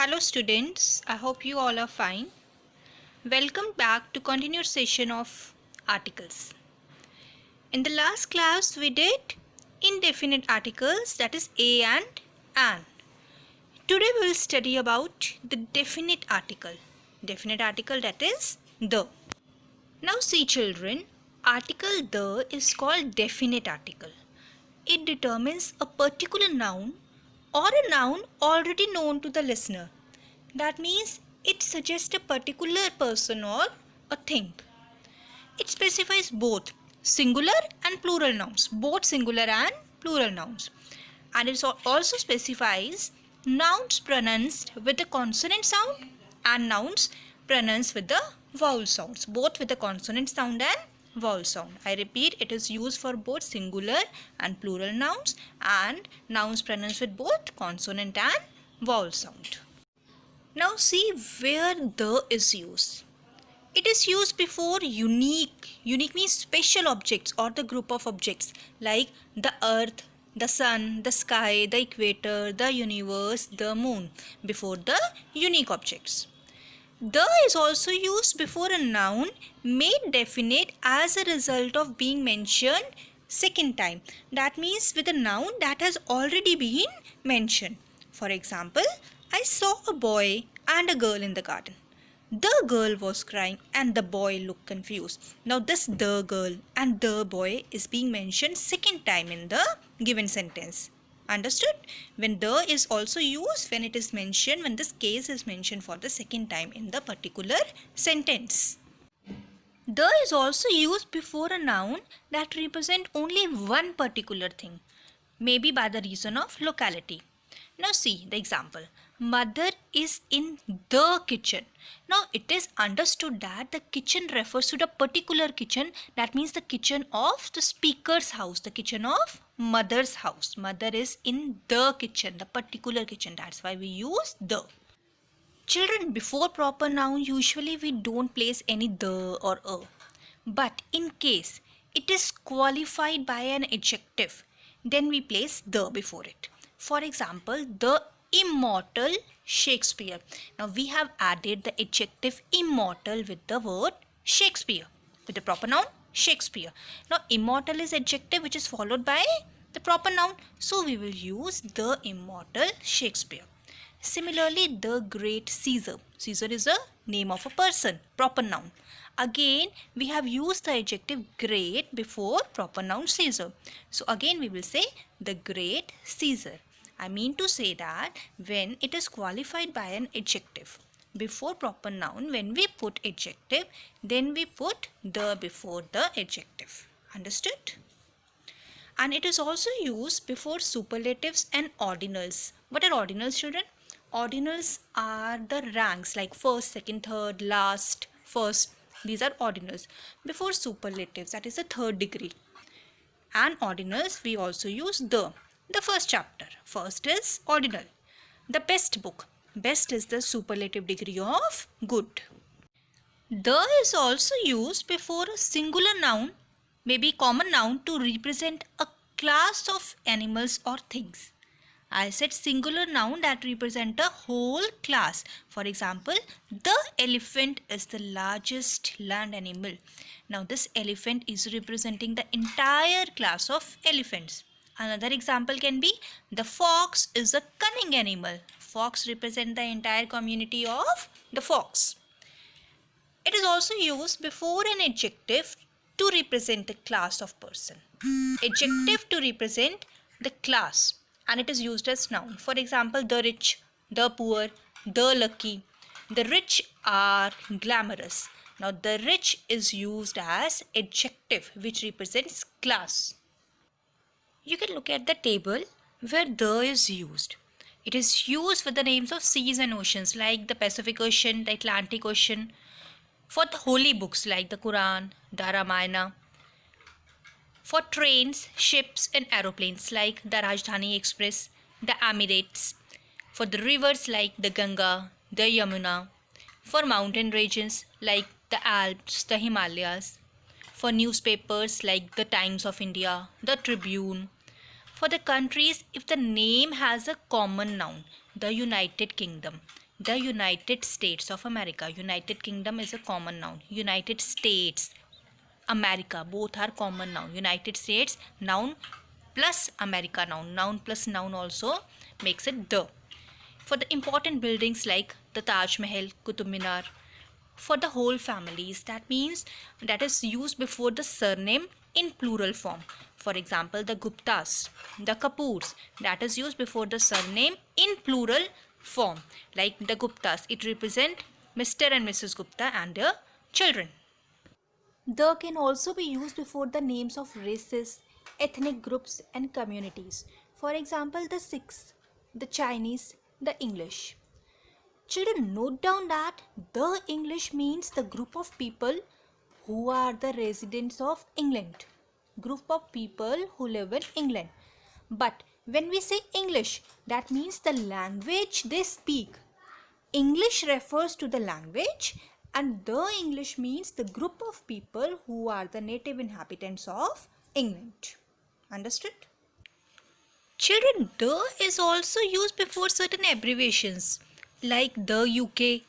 Hello students, I hope you all are fine. Welcome back to continued session of articles. In the last class we did indefinite articles, that is a and an. Today we will study about the definite article. Definite article, that is the. Now see children, article the is called definite article. It determines a particular noun or a noun already known to the listener. That means it suggests a particular person or a thing. It specifies both singular and plural nouns, both singular and plural nouns. And it also specifies nouns pronounced with the consonant sound and nouns pronounced with the vowel sounds, both with the consonant sound and vowel sound. I repeat, it is used for both singular and plural nouns and nouns pronounced with both consonant and vowel sound. Now see where the is used. It is used before unique. Unique means special objects or the group of objects like the earth, the sun, the sky, the equator, the universe, the moon. Before the unique objects. The is also used before a noun made definite as a result of being mentioned second time. That means with a noun that has already been mentioned. For example, I saw a boy and a girl in the garden. The girl was crying and the boy looked confused. Now this the girl and the boy is being mentioned second time in the given sentence. Understood? When the is also used when it is mentioned, when this case is mentioned for the second time in the particular sentence. The is also used before a noun that represent only one particular thing, maybe by the reason of locality. Now see the example. Mother is in the kitchen. Now it is understood that the kitchen refers to the particular kitchen. That means the kitchen of the speaker's house, the kitchen of mother's house. Mother is in the kitchen, the particular kitchen. That's why we use the. Children, before proper noun, usually we don't place any the or a. But in case it is qualified by an adjective, then we place the before it. For example, the immortal Shakespeare. Now we have added the adjective immortal with the word Shakespeare, with the proper noun Shakespeare. Now immortal is adjective which is followed by the proper noun. So we will use the immortal Shakespeare. Similarly, the great Caesar. Caesar is a name of a person, proper noun. Again, we have used the adjective great before proper noun Caesar. So again we will say the great Caesar. I mean to say that when it is qualified by an adjective before proper noun, when we put adjective, then we put the before the adjective. Understood? And it is also used before superlatives and ordinals. What are ordinals, children? Ordinals are the ranks like first, second, third, last, first. These are ordinals. Before superlatives, that is the third degree. And ordinals, we also use the. The first chapter. First is ordinal. The best book. Best is the superlative degree of good. The is also used before a singular noun, maybe common noun, to represent a class of animals or things. I said singular noun that represent a whole class. For example, the elephant is the largest land animal. Now this elephant is representing the entire class of elephants. Another example can be the fox is a cunning animal. Fox represent the entire community of the fox. It is also used before an adjective to represent a class of person. Adjective to represent the class, and it is used as noun. For example, the rich, the poor, the lucky. The rich are glamorous. Now the rich is used as adjective which represents class. You can look at the table where the is used. It is used for the names of seas and oceans like the Pacific Ocean, the Atlantic Ocean. For the holy books like the Quran, the Ramayana. For trains, ships and aeroplanes like the Rajdhani Express, the Emirates. For the rivers like the Ganga, the Yamuna. For mountain regions like the Alps, the Himalayas. For newspapers like the Times of India, the Tribune. For the countries, if the name has a common noun, the United Kingdom. The United States of America. United Kingdom is a common noun. United States, America, both are common noun. United States, noun plus America, noun. Noun plus noun also makes it the. For the important buildings like the Taj Mahal, Qutub Minar, for the whole families, that means that is used before the surname in plural form. For example, the Guptas, the Kapoors, that is used before the surname in plural form. Like the Guptas, it represent Mr. and Mrs. Gupta and their children. The can also be used before the names of races, ethnic groups and communities. For example, the Sikhs, the Chinese, the English. Children, note down that the English means the group of people who are the residents of England. Group of people who live in England. But when we say English, that means the language they speak. English refers to the language and the English means the group of people who are the native inhabitants of England. Understood? Children, the is also used before certain abbreviations like the UK,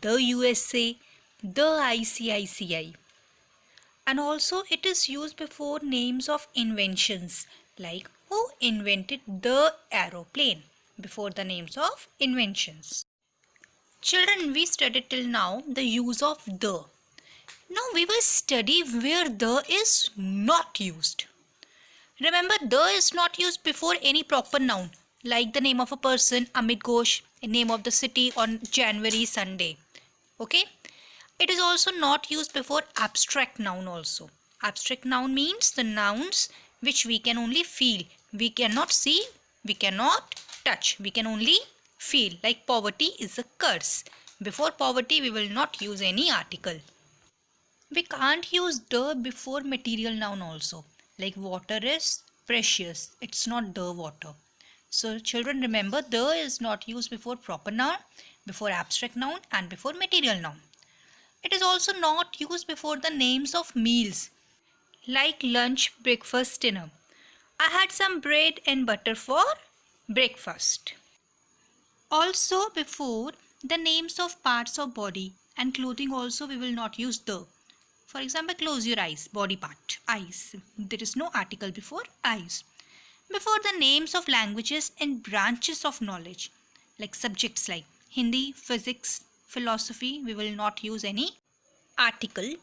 the USA, the ICICI. And also it is used before names of inventions like who invented the aeroplane, before the names of inventions. Children, we studied till now the use of the. Now we will study where the is not used. Remember, the is not used before any proper noun like the name of a person, Amit Ghosh, name of the city on January Sunday. Okay? It is also not used before abstract noun also. Abstract noun means the nouns which we can only feel. We cannot see, we cannot touch. We can only feel. Like poverty is a curse. Before poverty, we will not use any article. We can't use the before material noun also. Like water is precious. It's not the water. So children, remember, the is not used before proper noun, before abstract noun and before material noun. It is also not used before the names of meals like lunch, breakfast, dinner. I had some bread and butter for breakfast. Also before the names of parts of body and clothing also we will not use the. For example, close your eyes, body part, eyes. There is no article before eyes. Before the names of languages and branches of knowledge, like subjects like Hindi, physics, philosophy, we will not use any article.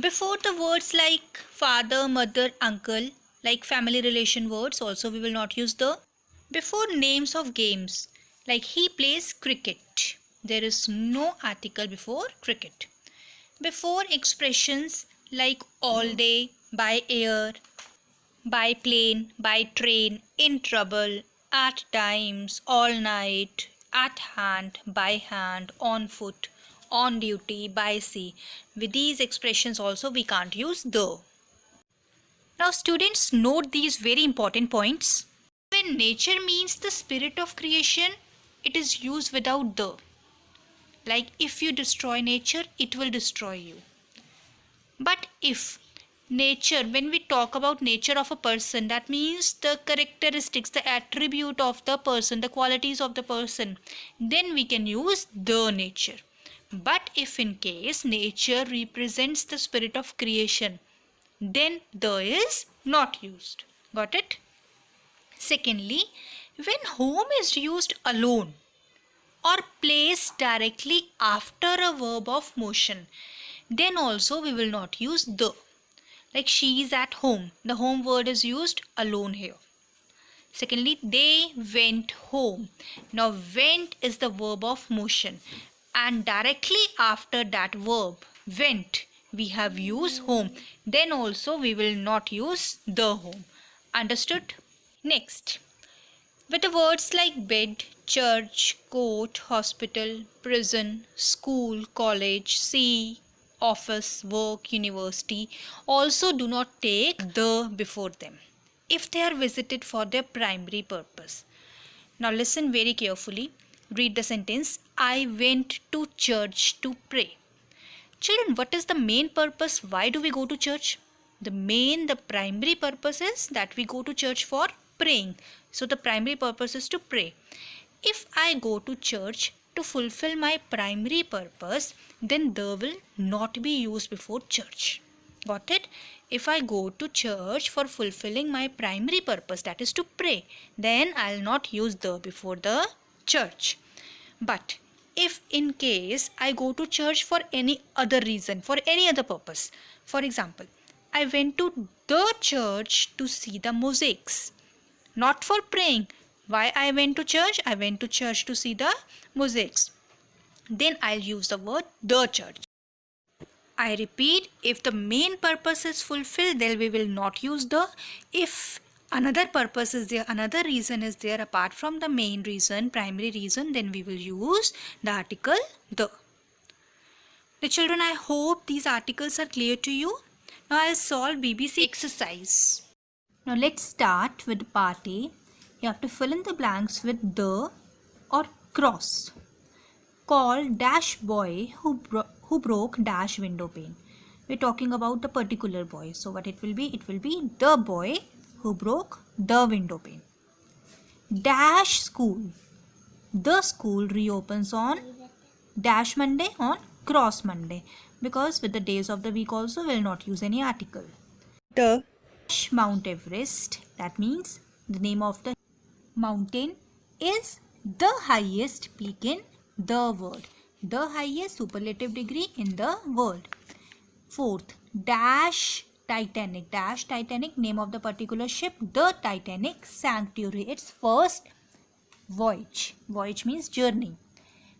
Before the words like father, mother, uncle, like family relation words, also we will not use the. Before names of games, like he plays cricket, there is no article before cricket. Before expressions like all day, by air, by plane, by train, in trouble, at times, all night, at hand, by hand, on foot, on duty, by sea. With these expressions also we can't use the. Now students, note these very important points. When nature means the spirit of creation, it is used without the. Like if you destroy nature, it will destroy you. But if nature, when we talk about nature of a person, that means the characteristics, the attribute of the person, the qualities of the person, then we can use the nature. But if in case nature represents the spirit of creation, then the is not used. Got it? Secondly, when home is used alone or placed directly after a verb of motion, then also we will not use the. Like she is at home, the home word is used alone here. Secondly, they went home. Now went is the verb of motion and directly after that verb went we have used home, then also we will not use the home. Understood? Next, with the words like bed, church, court, hospital, prison, school, college, sea, office, work, university, also do not take the before them if they are visited for their primary purpose. Now listen very carefully. Read the sentence. I went to church to pray. Children, what is the main purpose? Why do we go to church? The primary purpose is that we go to church for praying. So the primary purpose is to pray. If I go to church to fulfill my primary purpose, then the will not be used before church. Got it? If I go to church for fulfilling my primary purpose, that is to pray, then I'll not use the before the church. But if in case I go to church for any other reason, for any other purpose, for example, I went to the church to see the mosaics, not for praying. Why I went to church? I went to church to see the mosaics. Then I'll use the word the church. I repeat, if the main purpose is fulfilled, then we will not use the. If another purpose is there, another reason is there apart from the main reason, primary reason, then we will use the article the. The children, I hope these articles are clear to you. Now I'll solve BBC exercise. Now let's start with part A. You have to fill in the blanks with the or cross. Call dash boy who broke dash window pane. We're talking about the particular boy. So what it will be? It will be the boy who broke the window pane. Dash school. The school reopens on dash Monday, on cross Monday. Because with the days of the week also we will not use any article. The Mount Everest. That means the name of the mountain is the highest peak in the world. The highest superlative degree in the world. Fourth, dash Titanic. Dash Titanic, name of the particular ship. The Titanic sank during its first voyage. Voyage means journey.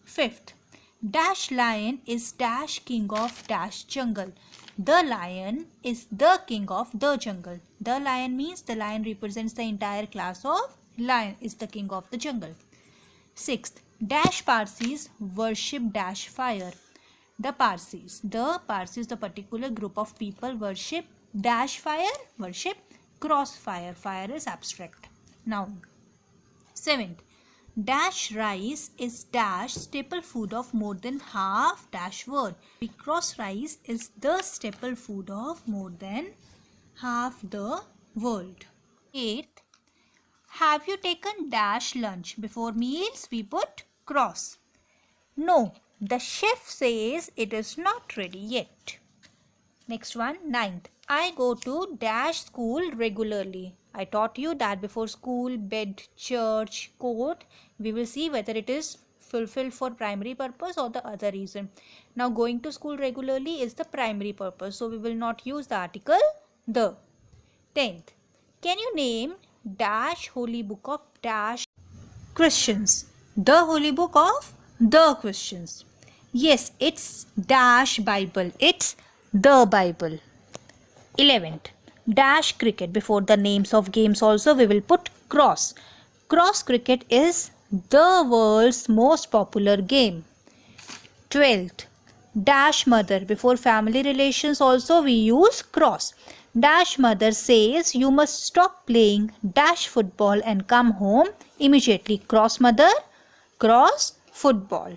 Fifth, dash lion is dash king of dash jungle. The lion is the king of the jungle. The lion means the lion represents the entire class of lion, is the king of the jungle. Sixth, dash Parsis worship dash fire. The Parsis, the particular group of people worship dash fire, worship cross fire. Fire is abstract noun. Seventh, dash rice is dash staple food of more than half dash world. Cross rice is the staple food of more than half the world. Eighth, have you taken dash lunch? Before meals we put cross. No, the chef says it is not ready yet. Next one, ninth. I go to dash school regularly. I taught you that before school, bed, church, court, we will see whether it is fulfilled for primary purpose or the other reason. Now going to school regularly is the primary purpose, so we will not use the article the. 10th. Can you name dash holy book of dash Christians? The holy book of the Christians. Yes, it's dash Bible. It's the Bible. 11th. Dash cricket. Before the names of games also we will put cross. Cross cricket is the world's most popular game. 12th. Dash mother. Before family relations also we use cross. Dash mother says you must stop playing dash football and come home immediately. Cross mother, cross football.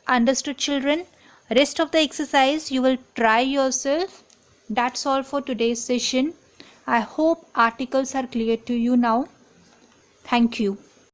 Understood, children? Rest of the exercise you will try yourself. That's all for today's session. I hope articles are clear to you now. Thank you.